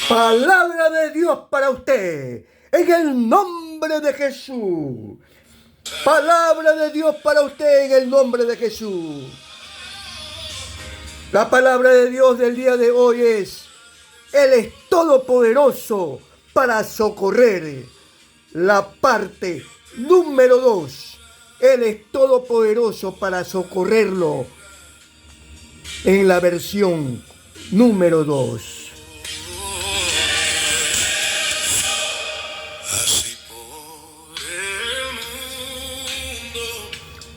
Palabra de Dios para usted, en el nombre de Jesús. Palabra de Dios para usted, en el nombre de Jesús. La palabra de Dios del día de hoy es: Él es todopoderoso para socorrer. La parte número 2. Él es todopoderoso para socorrerlo. En la versión número 2.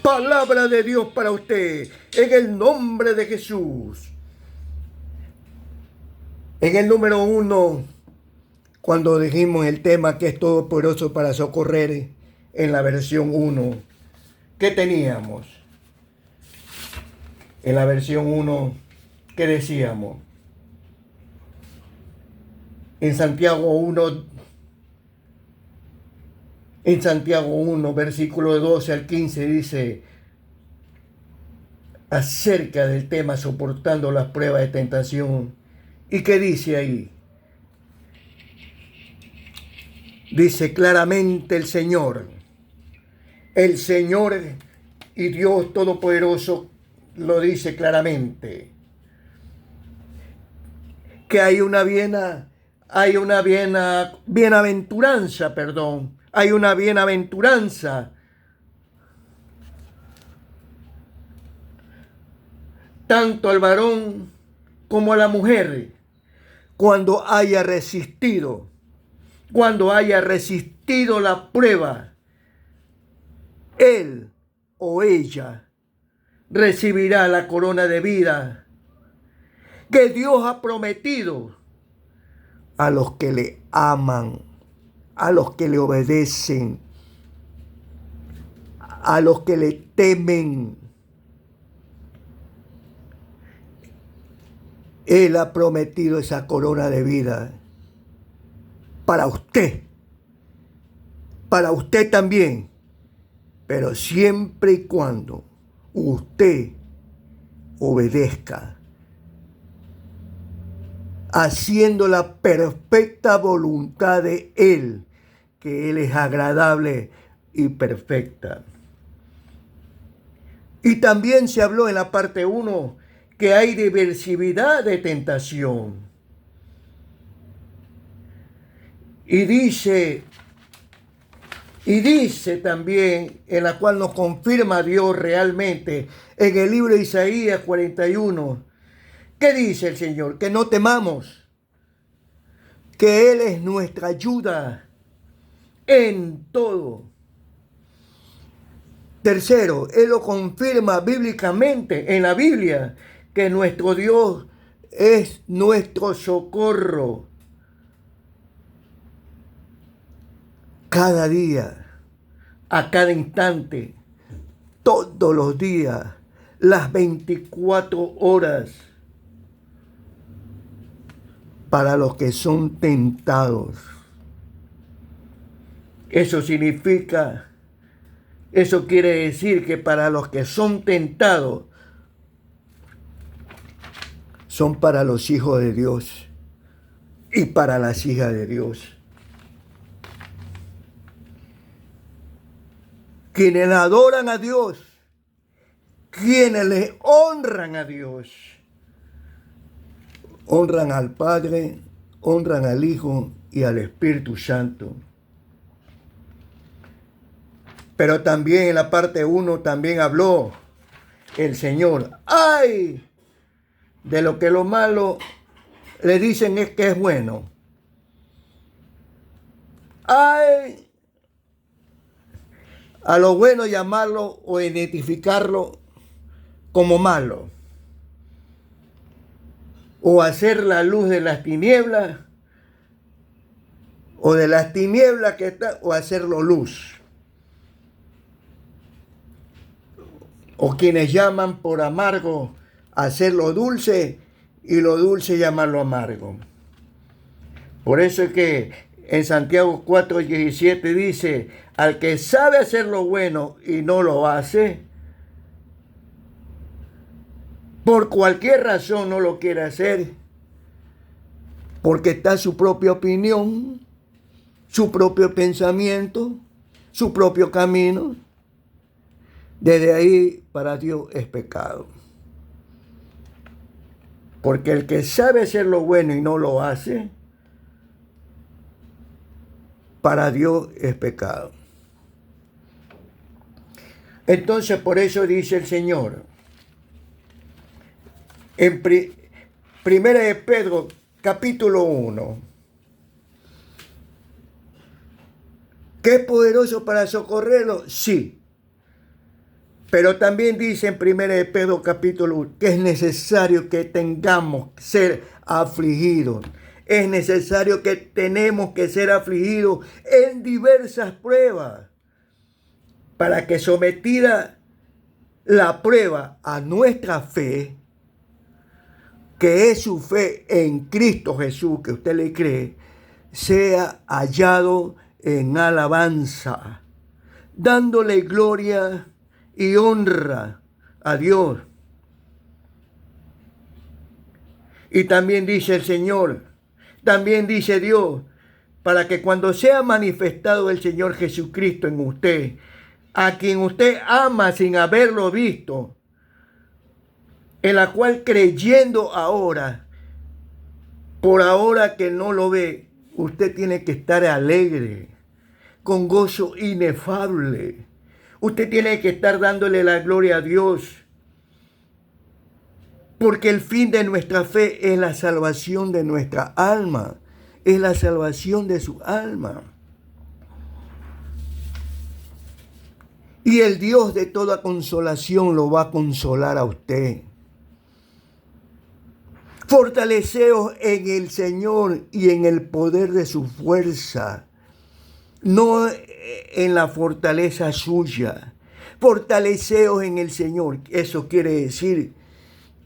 Palabra de Dios para usted, en el nombre de Jesús. En el número 1, cuando dijimos el tema que es todopoderoso para socorrer, en la versión 1, ¿qué teníamos? En la versión 1, ¿qué decíamos? En Santiago 1, versículo 12 al 15 dice acerca del tema soportando las pruebas de tentación. ¿Y qué dice ahí? Dice claramente el Señor y Dios Todopoderoso lo dice claramente, que hay una bienaventuranza, tanto al varón como a la mujer, cuando haya resistido la prueba, él o ella recibirá la corona de vida que Dios ha prometido a los que le aman, a los que le obedecen, a los que le temen. Él ha prometido esa corona de vida para usted también, pero siempre y cuando usted obedezca, haciendo la perfecta voluntad de Él, que Él es agradable y perfecta. Y también se habló en la parte 1 que hay diversidad de tentación. Y dice también, en la cual nos confirma Dios realmente, en el libro de Isaías 41, ¿qué dice el Señor? Que no temamos, que Él es nuestra ayuda en todo. Tercero, Él lo confirma bíblicamente en la Biblia, que nuestro Dios es nuestro socorro. Cada día, a cada instante, todos los días, las 24 horas, para los que son tentados. Eso quiere decir que para los que son tentados, son para los hijos de Dios y para las hijas de Dios. Quienes adoran a Dios, quienes le honran a Dios, honran al Padre, honran al Hijo y al Espíritu Santo. Pero también en la parte 1 también habló el Señor: ¡ay! De lo que lo malo le dicen es que es bueno. ¡Ay! A lo bueno llamarlo o identificarlo como malo. O hacer la luz de las tinieblas, o de las tinieblas que está, o hacerlo luz. O quienes llaman por amargo hacerlo dulce, y lo dulce llamarlo amargo. Por eso es que En Santiago 4:17 dice, al que sabe hacer lo bueno y no lo hace, por cualquier razón no lo quiere hacer, porque está su propia opinión, su propio pensamiento, su propio camino. Desde ahí para Dios es pecado. Porque el que sabe hacer lo bueno y no lo hace, para Dios es pecado. Entonces por eso dice el Señor, en Primera de Pedro, capítulo 1, ¿que es poderoso para socorrerlo? Sí. Pero también dice en Primera de Pedro, capítulo 1, que es necesario que tengamos que ser afligidos. Es necesario que tenemos que ser afligidos en diversas pruebas, para que sometida la prueba a nuestra fe, que es su fe en Cristo Jesús, que usted le cree, sea hallado en alabanza, dándole gloria y honra a Dios. Y también dice el Señor, también dice Dios, para que cuando sea manifestado el Señor Jesucristo en usted, a quien usted ama sin haberlo visto, en la cual creyendo ahora, por ahora que no lo ve, usted tiene que estar alegre, con gozo inefable. Usted tiene que estar dándole la gloria a Dios, porque el fin de nuestra fe es la salvación de nuestra alma, es la salvación de su alma. Y el Dios de toda consolación lo va a consolar a usted. Fortaleceos en el Señor y en el poder de su fuerza, no en la fortaleza suya. Fortaleceos en el Señor. Eso quiere decir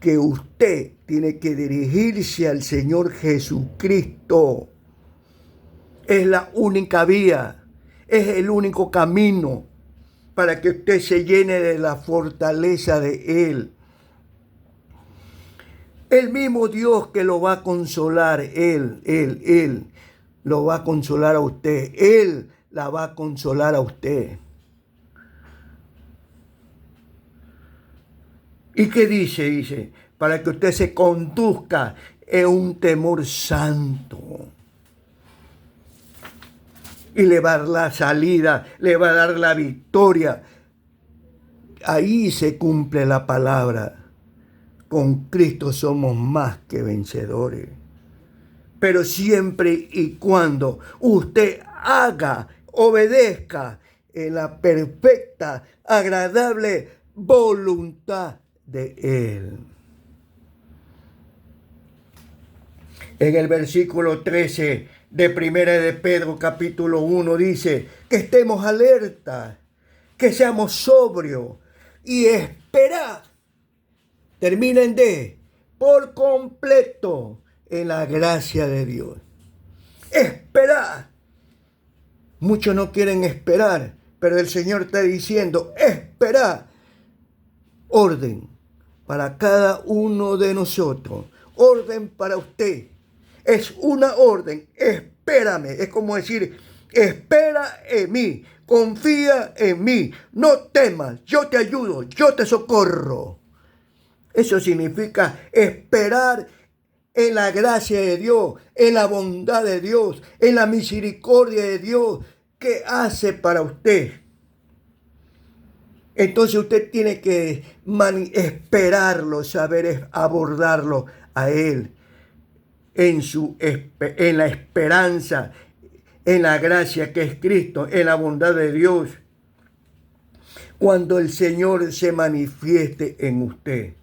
que usted tiene que dirigirse al Señor Jesucristo. Es la única vía, es el único camino para que usted se llene de la fortaleza de Él. El mismo Dios que lo va a consolar, Él lo va a consolar a usted. Él la va a consolar a usted. ¿Y qué dice? Dice, para que usted se conduzca en un temor santo. Y le va a dar la salida, le va a dar la victoria. Ahí se cumple la palabra. Con Cristo somos más que vencedores. Pero siempre y cuando usted obedezca en la perfecta, agradable voluntad de Él. En el versículo 13 de Primera de Pedro, capítulo 1, dice que estemos alertas, que seamos sobrios y esperar. Terminen por completo en la gracia de Dios. Esperar. Muchos no quieren esperar, pero el Señor está diciendo, esperar. Orden para cada uno de nosotros. Orden para usted. Es una orden. Espérame. Es como decir, espera en mí. Confía en mí. No temas. Yo te ayudo. Yo te socorro. Eso significa esperar en la gracia de Dios, en la bondad de Dios, en la misericordia de Dios que hace para usted. Entonces usted tiene que esperarlo, saber abordarlo a Él en la esperanza, en la gracia que es Cristo, en la bondad de Dios. Cuando el Señor se manifieste en usted.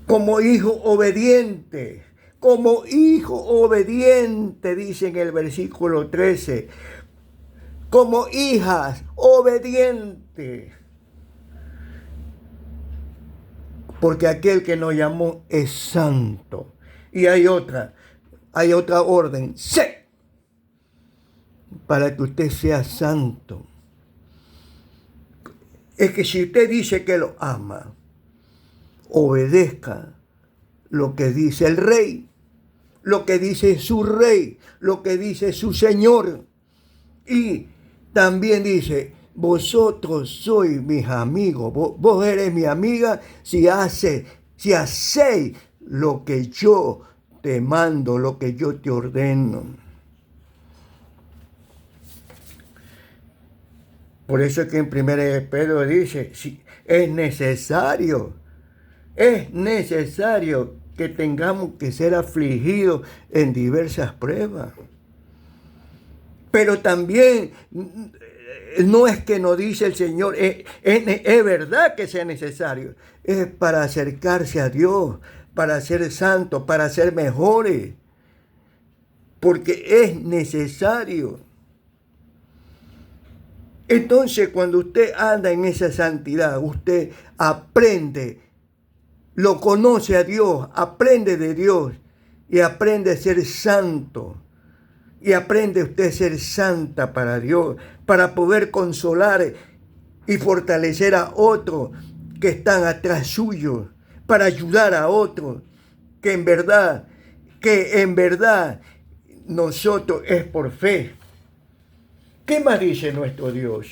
Como hijo obediente, dice en el versículo 13, como hijas obedientes, porque aquel que nos llamó es santo. Y hay otra, hay otra orden. Sé, para que usted sea santo. Es que si usted dice que lo ama, obedezca lo que dice el rey, lo que dice su rey, lo que dice su señor. Y también dice, vosotros sois mis amigos, vos eres mi amiga si hacéis lo que yo te mando, lo que yo te ordeno. Por eso es que en 1 Pedro dice, si es necesario que tengamos que ser afligidos en diversas pruebas. Pero también no es que nos dice el Señor, es verdad que sea necesario, es para acercarse a Dios, para ser santos, para ser mejores, porque es necesario. Entonces, cuando usted anda en esa santidad, usted aprende, lo conoce a Dios, aprende de Dios y aprende a ser santo. Y aprende usted a ser santa para Dios, para poder consolar y fortalecer a otros que están atrás suyo, para ayudar a otros, que en verdad nosotros es por fe. ¿Qué más dice nuestro Dios?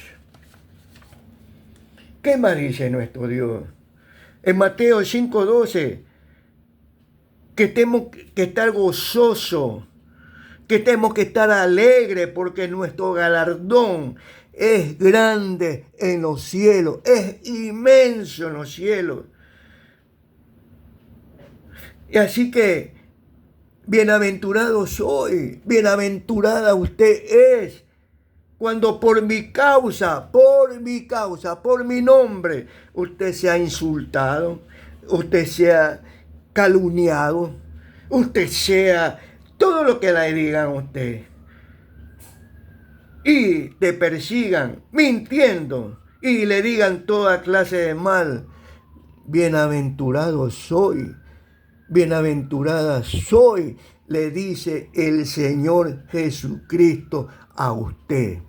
¿Qué más dice nuestro Dios? En Mateo 5:12, que tenemos que estar gozosos, que tenemos que estar alegres porque nuestro galardón es grande en los cielos, es inmenso en los cielos. Y así que, bienaventurado soy, bienaventurada usted es, cuando por mi causa, por mi nombre, usted sea insultado, usted sea calumniado, usted sea todo lo que le digan a usted. Y te persigan mintiendo y le digan toda clase de mal. Bienaventurado soy, bienaventurada soy, le dice el Señor Jesucristo a usted.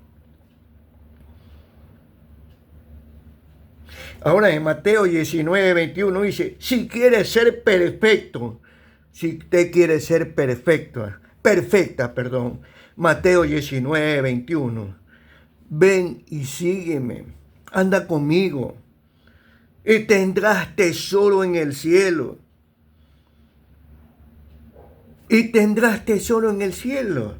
Ahora en Mateo 19:21 dice, si quiere ser perfecto, si usted quiere ser perfecta, Mateo 19:21, ven y sígueme, anda conmigo y tendrás tesoro en el cielo. Y tendrás tesoro en el cielo.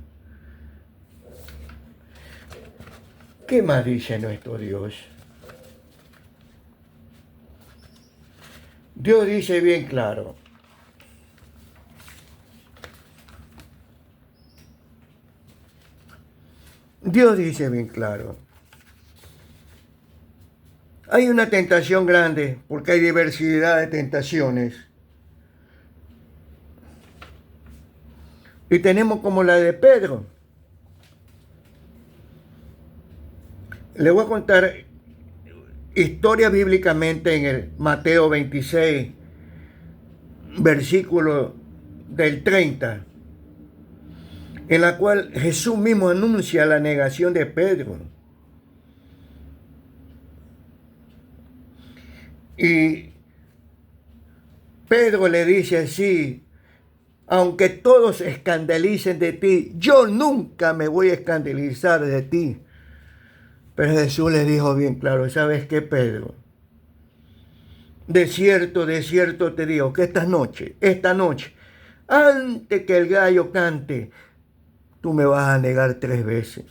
¿Qué más dice nuestro Dios? Dios dice bien claro. Dios dice bien claro. Hay una tentación grande porque hay diversidad de tentaciones. Y tenemos como la de Pedro. Le voy a contar historia bíblicamente en el Mateo 26, versículo del 30, en la cual Jesús mismo anuncia la negación de Pedro. Y Pedro le dice así, aunque todos se escandalicen de ti, yo nunca me voy a escandalizar de ti. Pero Jesús le dijo bien claro, ¿sabes qué, Pedro? De cierto te digo que esta noche, antes que el gallo cante, tú me vas a negar 3 veces.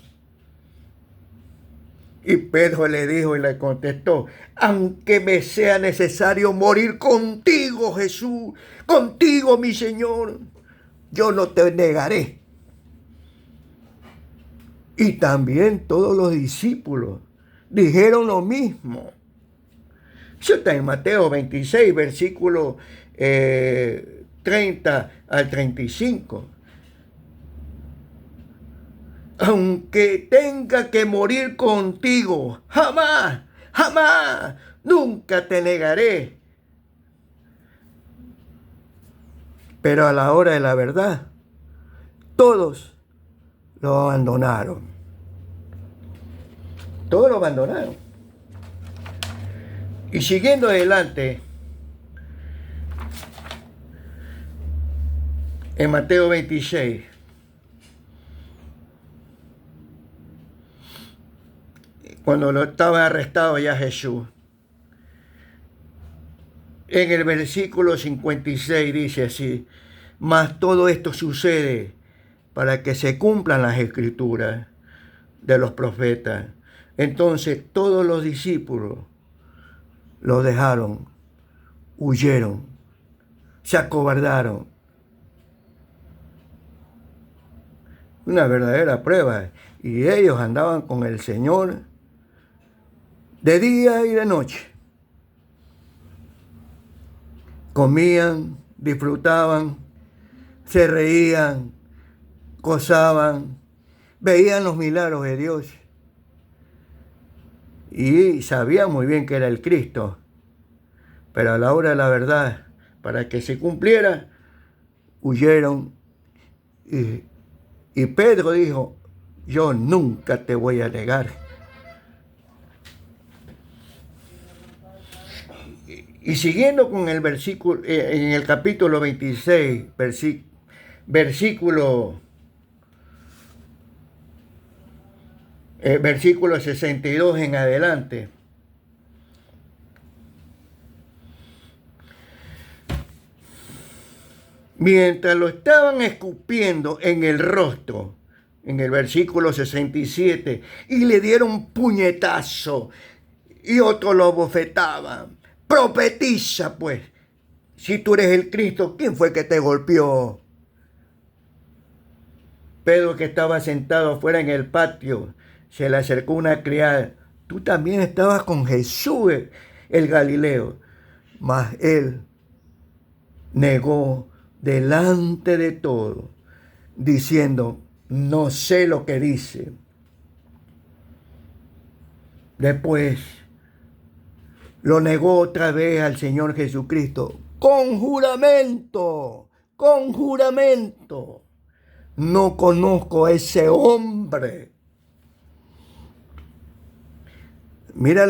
Y Pedro le dijo y le contestó, aunque me sea necesario morir contigo, Jesús, contigo, mi Señor, yo no te negaré. Y también todos los discípulos dijeron lo mismo. Eso está en Mateo 26, versículo 30 al 35. Aunque tenga que morir contigo, jamás, nunca te negaré. Pero a la hora de la verdad, todos lo abandonaron. Todos lo abandonaron. Y siguiendo adelante, en Mateo 26, cuando lo estaba arrestado ya Jesús, en el versículo 56 dice así: mas todo esto sucede para que se cumplan las escrituras de los profetas. Entonces todos los discípulos lo dejaron, huyeron, se acobardaron. Una verdadera prueba. Y ellos andaban con el Señor de día y de noche. Comían, disfrutaban, se reían, gozaban, veían los milagros de Dios. Y sabían muy bien que era el Cristo. Pero a la hora de la verdad, para que se cumpliera, huyeron. Y Pedro dijo: yo nunca te voy a negar. Y siguiendo con el versículo, en el capítulo 26, versículo 62 en adelante. Mientras lo estaban escupiendo en el rostro, en el versículo 67, y le dieron puñetazo, y otro lo bofetaba. Profetiza, pues, si tú eres el Cristo, ¿quién fue que te golpeó? Pedro, que estaba sentado afuera en el patio, se le acercó una criada: tú también estabas con Jesús, el Galileo. Mas él negó delante de todo, diciendo: no sé lo que dice. Después lo negó otra vez al Señor Jesucristo, con juramento, con juramento: no conozco a ese hombre. Mira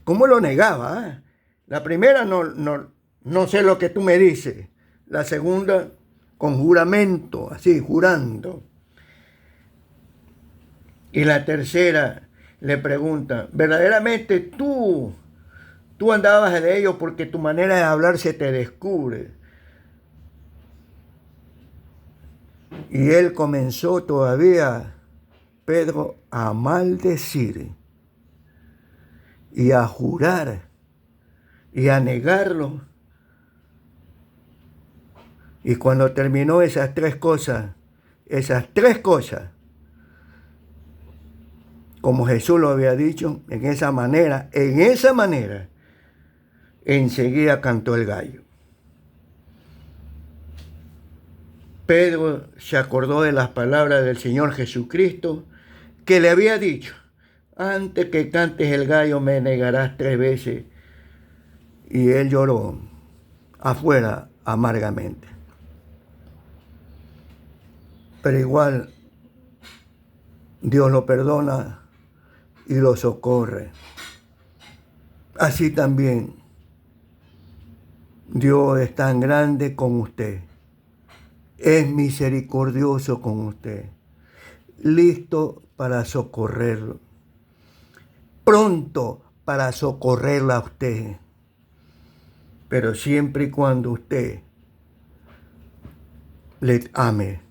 cómo lo negaba, ¿eh? La primera, no sé lo que tú me dices. La segunda, con juramento, así, jurando. Y la tercera, le pregunta: verdaderamente tú andabas de ellos, porque tu manera de hablar se te descubre. Y él comenzó todavía, Pedro, a maldecir y a jurar y a negarlo. Y cuando terminó esas tres cosas, como Jesús lo había dicho, en esa manera, enseguida cantó el gallo. Pedro se acordó de las palabras del Señor Jesucristo, que le había dicho: antes que cantes el gallo me negarás 3 veces. Y él lloró afuera amargamente. Pero igual Dios lo perdona y lo socorre. Así también Dios es tan grande con usted. Es misericordioso con usted. Listo para socorrerlo. Pronto para socorrerla a usted. Pero siempre y cuando usted le ame,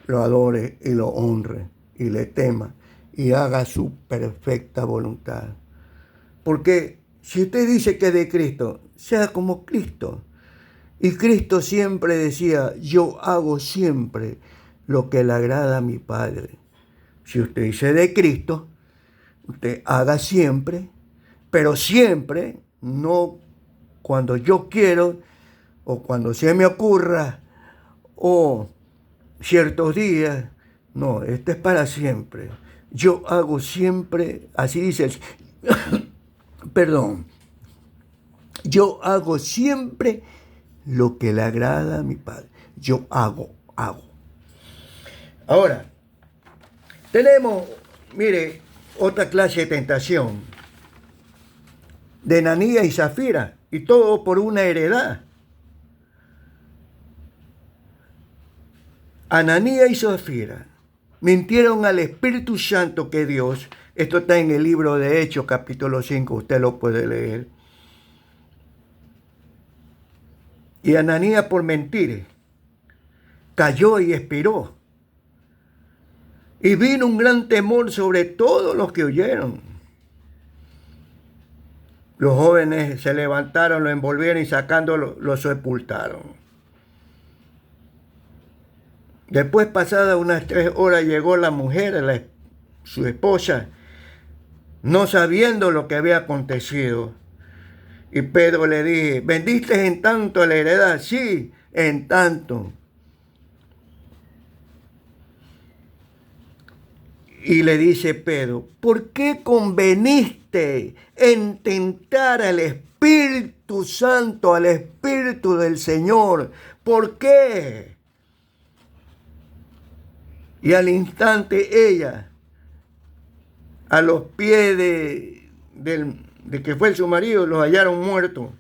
lo adore y lo honre y le tema y haga su perfecta voluntad. Porque si usted dice que es de Cristo, sea como Cristo. Y Cristo siempre decía: yo hago siempre lo que le agrada a mi Padre. Si usted dice de Cristo, usted haga siempre, pero siempre, no cuando yo quiero o cuando se me ocurra o ciertos días. No, esto es para siempre. Yo hago siempre, así dice perdón, yo hago siempre lo que le agrada a mi Padre. Yo hago. Ahora, tenemos, mire, otra clase de tentación de Ananías y Zafira, y todo por una heredad. Ananías y Zafira mintieron al Espíritu Santo que Dios, esto está en el libro de Hechos, capítulo 5, usted lo puede leer. Y Ananías, por mentir, cayó y expiró. Y vino un gran temor sobre todos los que oyeron. Los jóvenes se levantaron, lo envolvieron y sacándolo, lo sepultaron. Después, pasadas unas 3 horas, llegó la mujer, su esposa, no sabiendo lo que había acontecido. Y Pedro le dije, ¿vendiste en tanto la heredad? Sí, en tanto. Y le dice Pedro, ¿por qué conveniste en tentar al Espíritu Santo, al Espíritu del Señor? ¿Por qué? Y al instante ella, a los pies de que fue su marido, los hallaron muertos,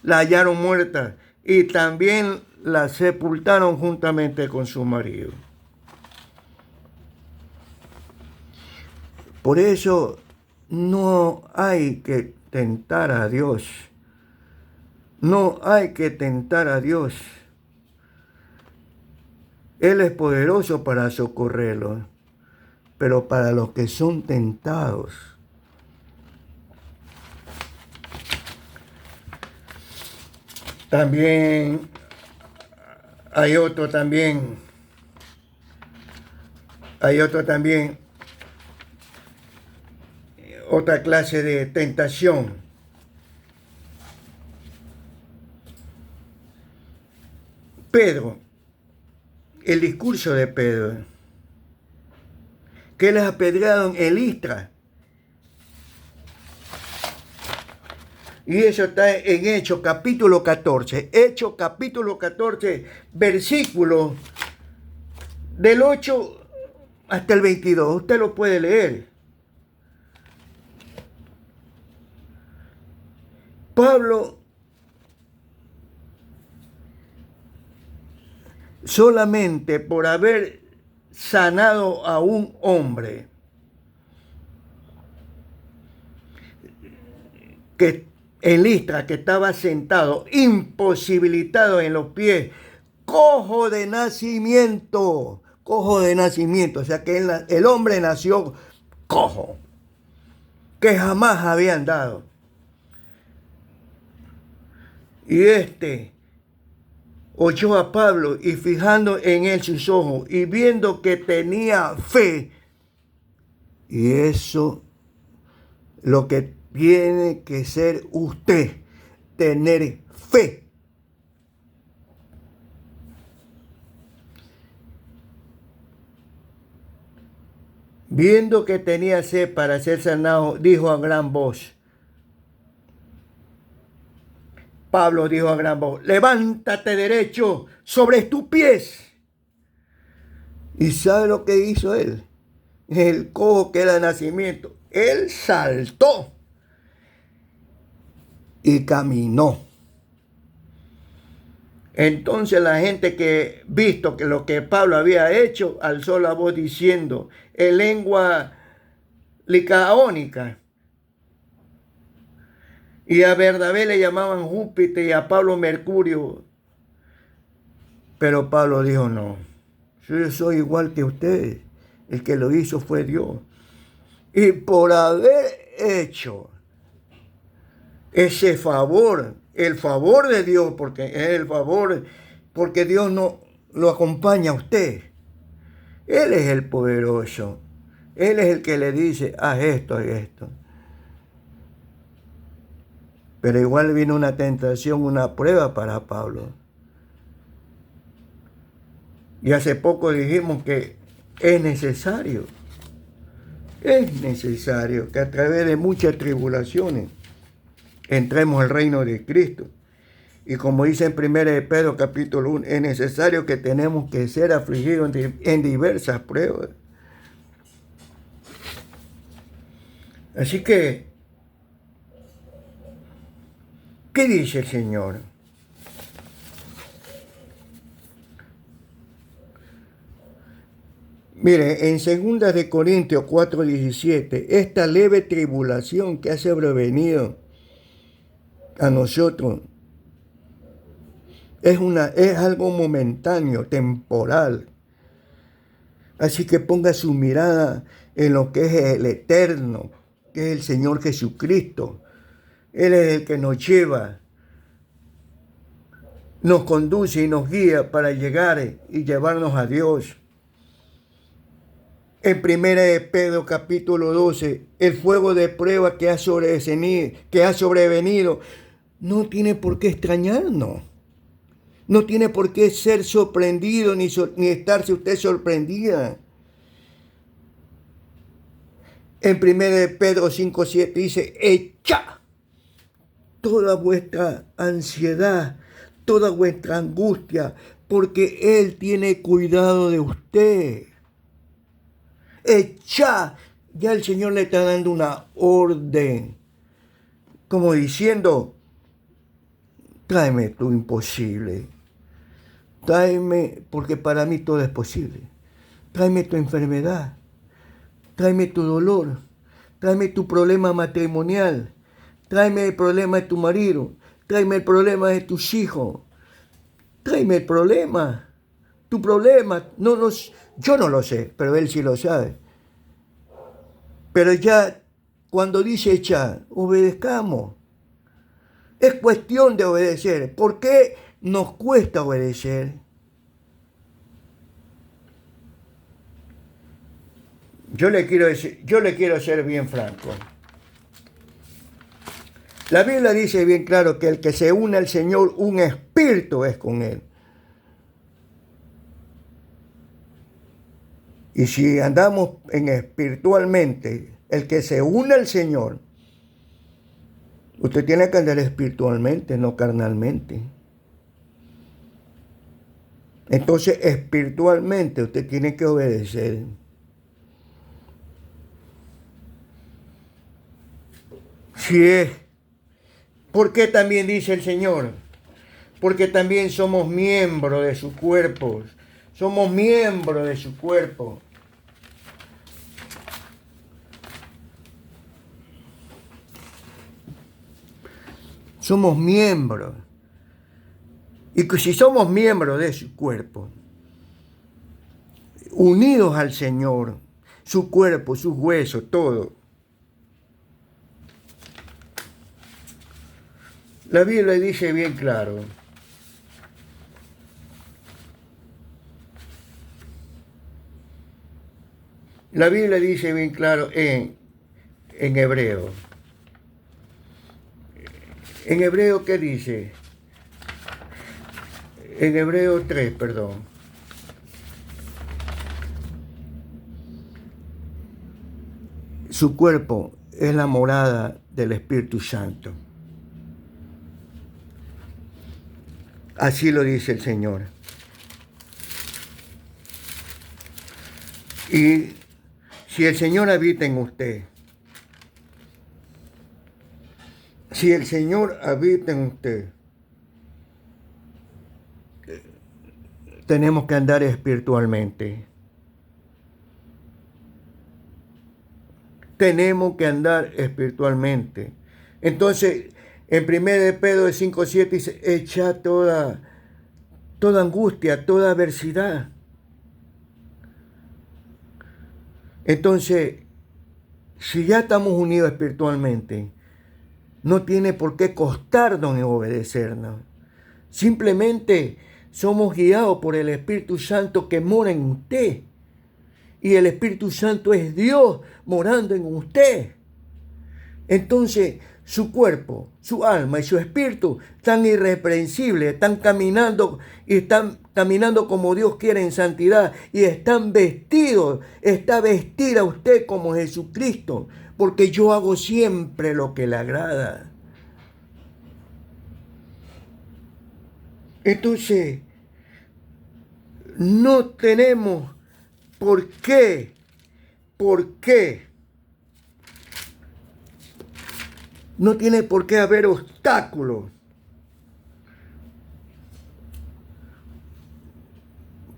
la hallaron muerta y también la sepultaron juntamente con su marido. Por eso no hay que tentar a Dios. No hay que tentar a Dios. Él es poderoso para socorrerlos, pero para los que son tentados. También hay otro también. Otra clase de tentación. Pedro, el discurso de Pedro, que les apedrearon en Listra. Y eso está en Hechos capítulo 14. Hechos capítulo 14, versículo del 8 hasta el 22. Usted lo puede leer. Pablo solamente por haber sanado a un hombre que en Listra, que estaba sentado, imposibilitado en los pies, cojo de nacimiento, o sea que el hombre nació cojo, que jamás había andado. Y oyó a Pablo y fijando en él sus ojos y viendo que tenía fe, y eso lo que tiene que ser usted, tener fe. Viendo que tenía sed para ser sanado, dijo a gran voz, Pablo dijo a gran voz, levántate derecho sobre tus pies. ¿Y sabe lo que hizo él? El cojo que era de nacimiento. Él saltó y caminó. Entonces la gente que visto que lo que Pablo había hecho, alzó la voz diciendo en lengua licaónica. Y a Bernabé le llamaban Júpiter y a Pablo Mercurio. Pero Pablo dijo, no, yo soy igual que ustedes. El que lo hizo fue Dios. Y por haber hecho ese favor, el favor de Dios, porque es el favor, porque Dios no lo acompaña a usted. Él es el poderoso. Él es el que le dice, haz esto y esto. Pero igual vino una tentación, una prueba para Pablo. Y hace poco dijimos que es necesario que a través de muchas tribulaciones entremos al reino de Cristo. Y como dice en 1 de Pedro capítulo 1, es necesario que tenemos que ser afligidos en diversas pruebas. Así que, ¿qué dice el Señor? Mire, en 2 de Corintios 4:17, esta leve tribulación que ha sobrevenido a nosotros es algo momentáneo, temporal. Así que ponga su mirada en lo que es el eterno, que es el Señor Jesucristo. Él es el que nos lleva, nos conduce y nos guía para llegar y llevarnos a Dios. En 1 de Pedro capítulo 12, el fuego de prueba que ha sobrevenido no tiene por qué extrañarnos. No tiene por qué ser sorprendido ni estarse usted sorprendida. En 1 de Pedro 5:7 dice, echa toda vuestra ansiedad, toda vuestra angustia, porque Él tiene cuidado de usted. Echa, ya el Señor le está dando una orden, como diciendo, tráeme tu imposible. Tráeme, porque para mí todo es posible. Tráeme tu enfermedad. Tráeme tu dolor. Tráeme tu problema matrimonial. Tráeme el problema de tu marido. Tráeme el problema de tus hijos. Tráeme el problema. Tu problema. Yo no lo sé, pero Él sí lo sabe. Pero ya cuando dice echar, obedezcamos. Es cuestión de obedecer. ¿Por qué nos cuesta obedecer? Yo le quiero ser bien franco. La Biblia dice bien claro que el que se une al Señor, un espíritu es con Él. Y si andamos espiritualmente, el que se une al Señor, usted tiene que andar espiritualmente, no carnalmente. Entonces, espiritualmente usted tiene que obedecer. Si es, ¿por qué también dice el Señor? Porque también somos miembros de su cuerpo. Somos miembros de su cuerpo. Somos miembros. Y que si somos miembros de su cuerpo, unidos al Señor, su cuerpo, sus huesos, todo. La Biblia dice bien claro. La Biblia dice bien claro en Hebreo. En Hebreo, ¿qué dice? En Hebreo 3, perdón. Su cuerpo es la morada del Espíritu Santo. Así lo dice el Señor. Y si el Señor habita en usted, si el Señor habita en usted, tenemos que andar espiritualmente. Tenemos que andar espiritualmente. Entonces, en 1 de Pedro 5:7 dice, echa toda angustia, toda adversidad. Entonces, si ya estamos unidos espiritualmente, no tiene por qué costarnos en obedecernos. Simplemente somos guiados por el Espíritu Santo que mora en usted. Y el Espíritu Santo es Dios morando en usted. Entonces, su cuerpo, su alma y su espíritu están irreprensibles, están caminando como Dios quiere en santidad y están vestidos, está vestida usted como Jesucristo, porque yo hago siempre lo que le agrada. Entonces, no tenemos por qué, no tiene por qué haber obstáculos.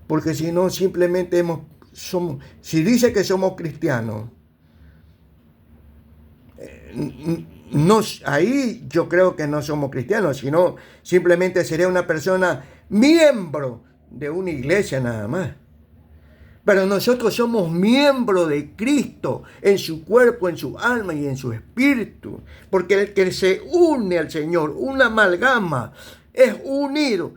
Porque si no, simplemente si dice que somos cristianos, no, ahí yo creo que no somos cristianos, sino simplemente sería una persona miembro de una iglesia nada más. Pero nosotros somos miembros de Cristo en su cuerpo, en su alma y en su espíritu. Porque el que se une al Señor, una amalgama, es unido.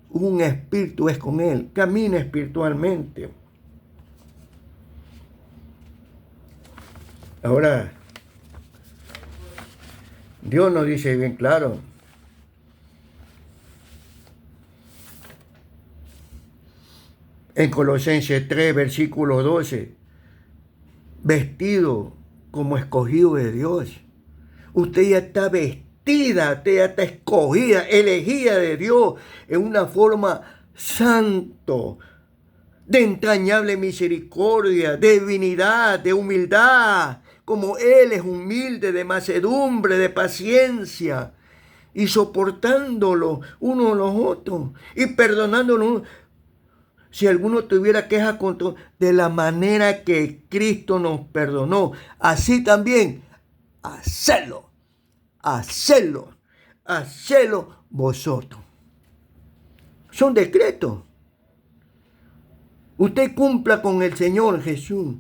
Un espíritu es con Él, camina espiritualmente. Ahora, Dios nos dice bien claro, en Colosenses 3, versículo 12, vestido como escogido de Dios. Usted ya está vestida, usted ya está escogida, elegida de Dios en una forma santo, de entrañable misericordia, de divinidad, de humildad, como Él es humilde, de mansedumbre, de paciencia, y soportándolo uno a los otros, y perdonándolo. Si alguno tuviera queja contra, de la manera que Cristo nos perdonó, así también, hacedlo vosotros. Son decretos. Usted cumpla con el Señor Jesús.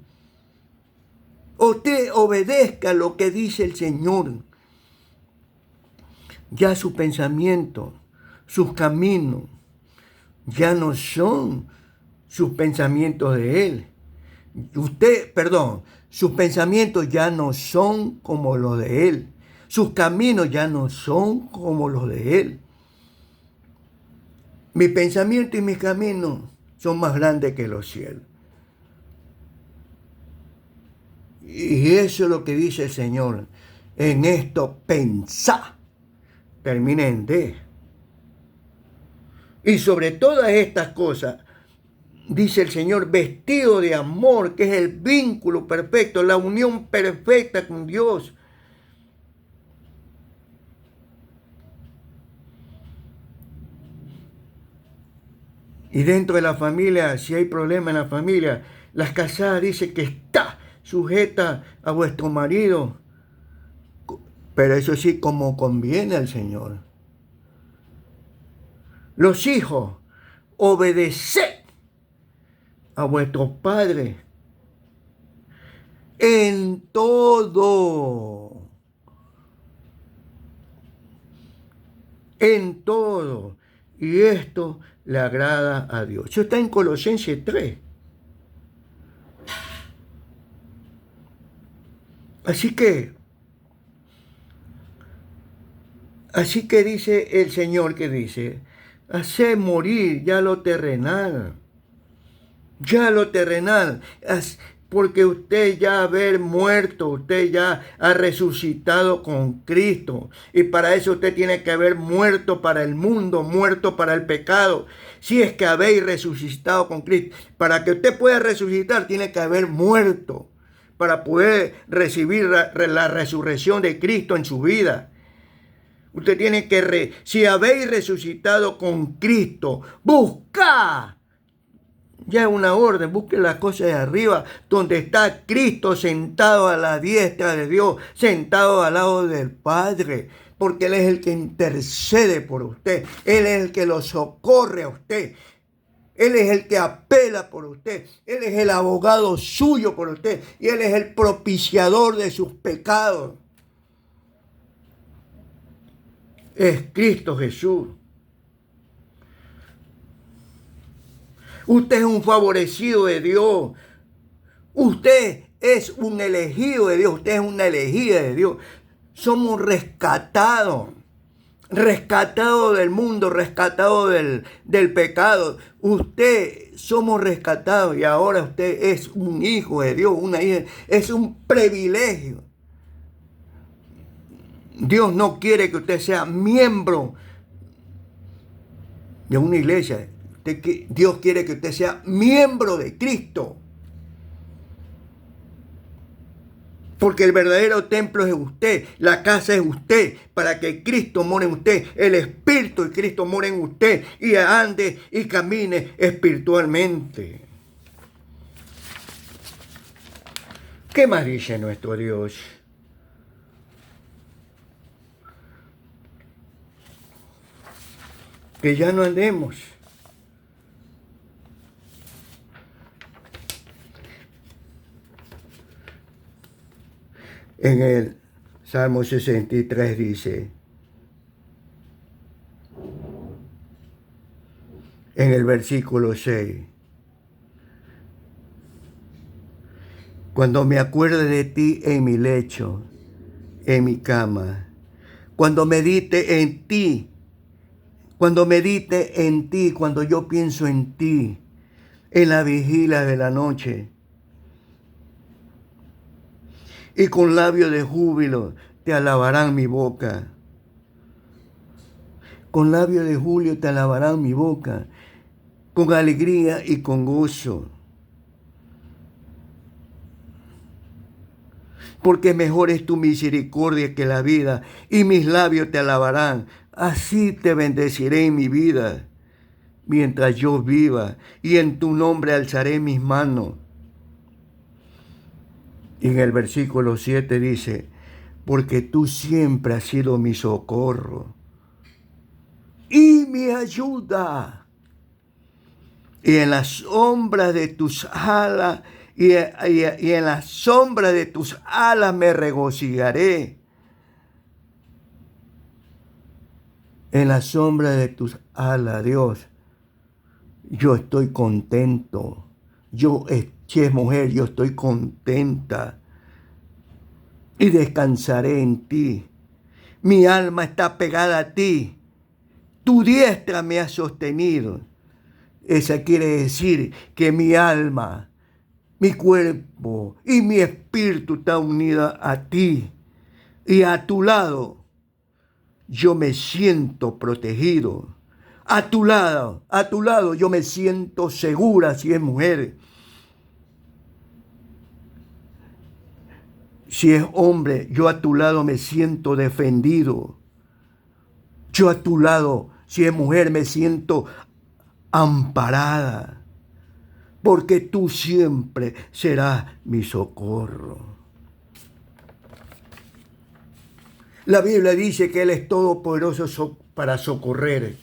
Usted obedezca lo que dice el Señor. Ya su pensamiento, sus caminos, ya no son sus pensamientos de Él. Sus pensamientos ya no son como los de Él. Sus caminos ya no son como los de Él. Mi pensamiento y mis caminos son más grandes que los cielos. Y eso es lo que dice el Señor. En esto pensá. Termina en D. Y sobre todas estas cosas, dice el Señor, vestido de amor, que es el vínculo perfecto, la unión perfecta con Dios. Y dentro de la familia, si hay problema en la familia, las casadas dicen que está sujeta a vuestro marido. Pero eso sí, como conviene al Señor. Los hijos, obedeced a vuestros padres en todo. En todo. Y esto le agrada a Dios. Eso está en Colosenses 3. Así que dice el Señor que dice, hacer morir ya lo terrenal. Ya lo terrenal. Porque usted ya haber muerto, usted ya ha resucitado con Cristo. Y para eso usted tiene que haber muerto para el mundo, muerto para el pecado. Si es que habéis resucitado con Cristo. Para que usted pueda resucitar, tiene que haber muerto. Para poder recibir la resurrección de Cristo en su vida. Usted tiene que, si habéis resucitado con Cristo, buscad. Ya es una orden, busque las cosas de arriba, donde está Cristo sentado a la diestra de Dios, sentado al lado del Padre, porque Él es el que intercede por usted, Él es el que lo socorre a usted, Él es el que apela por usted, Él es el abogado suyo por usted, y Él es el propiciador de sus pecados. Es Cristo Jesús. Usted es un favorecido de Dios. Usted es un elegido de Dios. Usted es una elegida de Dios. Somos rescatados. Rescatados del mundo, rescatados del pecado. Usted, somos rescatados y ahora usted es un hijo de Dios, una hija. Es un privilegio. Dios no quiere que usted sea miembro de una iglesia. Dios quiere que usted sea miembro de Cristo. Porque el verdadero templo es usted, la casa es usted, para que Cristo more en usted, el Espíritu de Cristo more en usted y ande y camine espiritualmente. ¿Qué más dice nuestro Dios? Que ya no andemos en el Salmo 63 dice, en el versículo 6, cuando me acuerde de ti en mi lecho, en mi cama, cuando medite en ti, cuando yo pienso en ti, en la vigilia de la noche, y con labios de júbilo te alabarán mi boca. Con labios de júbilo te alabarán mi boca, con alegría y con gozo. Porque mejor es tu misericordia que la vida, y mis labios te alabarán. Así te bendeciré en mi vida, mientras yo viva, y en tu nombre alzaré mis manos. Y en el versículo 7 dice, porque tú siempre has sido mi socorro y mi ayuda. Y en la sombra de tus alas, y en la sombra de tus alas me regocijaré. En la sombra de tus alas, Dios, yo estoy contento. Si es mujer, yo estoy contenta. Y descansaré en ti. Mi alma está pegada a ti. Tu diestra me ha sostenido. Esa quiere decir que mi alma, mi cuerpo y mi espíritu está unida a ti. Y a tu lado yo me siento protegido. A tu lado yo me siento segura si es mujer. Si es hombre, yo a tu lado me siento defendido. Yo a tu lado, si es mujer, me siento amparada. Porque tú siempre serás mi socorro. La Biblia dice que Él es todopoderoso para socorrer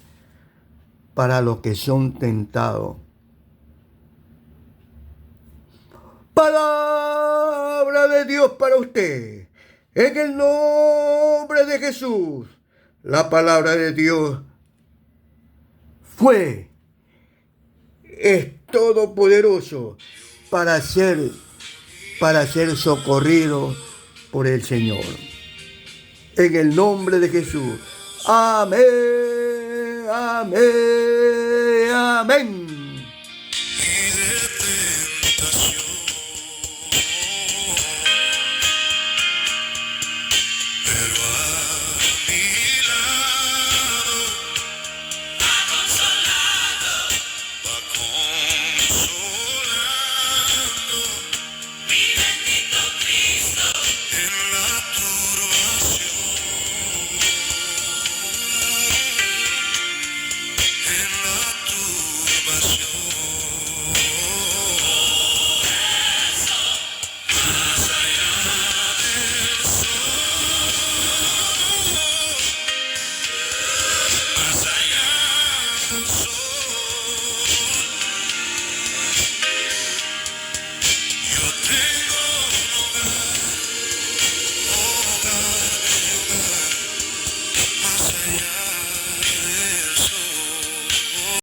para los que son tentados. Palabra de Dios para usted. En el nombre de Jesús. La palabra de Dios es todopoderoso para ser socorrido por el Señor. En el nombre de Jesús. Amén, amén, amén.